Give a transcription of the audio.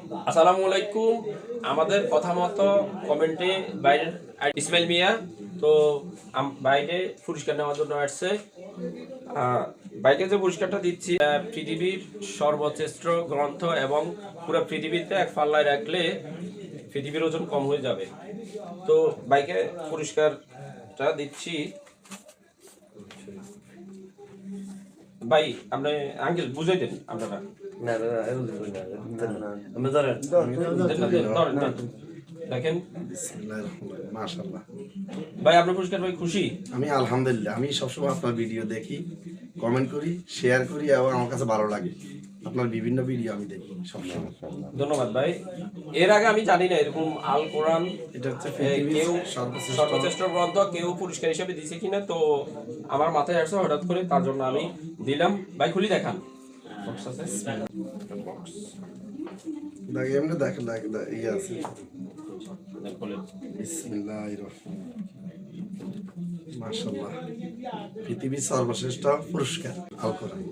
আসসালামু আলাইকুম। আমাদের কথা মতো কমেন্টে বাইরের ইসমাইল মিয়া তো বাইরে পুরস্কার নেওয়ার জন্য আসছে। বাইকে যে পুরস্কারটা দিচ্ছি পৃথিবীর সর্বশ্রেষ্ঠ গ্রন্থ এবং পুরো পৃথিবীতে এক পাল্লায় রাখলে পৃথিবীর ওজন কম হয়ে যাবে। তো বাইকে পুরস্কারটা দিচ্ছি। ভাই আপনি আঙ্কেল বুঝাই দেন আপনারা। দেখেন মাশাআল্লাহ ভাই, আপনার পুরস্কার ভাই খুশি? আমি আলহামদুলিল্লাহ। আমি সবসময় আপনার ভিডিও দেখি, কমেন্ট করি, শেয়ার করি এবং আমার কাছে ভালো লাগে। আপনার বিভিন্ন ভিডিও আমি দেখি সবসময়। ধন্যবাদ ভাই। এর আগে আমি জানি না এরকম আল কোরআন এটা হচ্ছে কেউ সর্বশ্রেষ্ঠ গ্রন্থ কেউ পুরস্কার হিসেবে দিছে কিনা, তো আমার মাথায় আসছে হঠাৎ করে, তার জন্য আমি দিলাম। ভাই খুলি দেখান। দেখেন এমনি দেখেন ইয়ে আছে। বিসমিল্লাহির রহমানির রহিম। মাশাআল্লাহ, পৃথিবীর সর্বশ্রেষ্ঠ পুরস্কার আল কোরআন।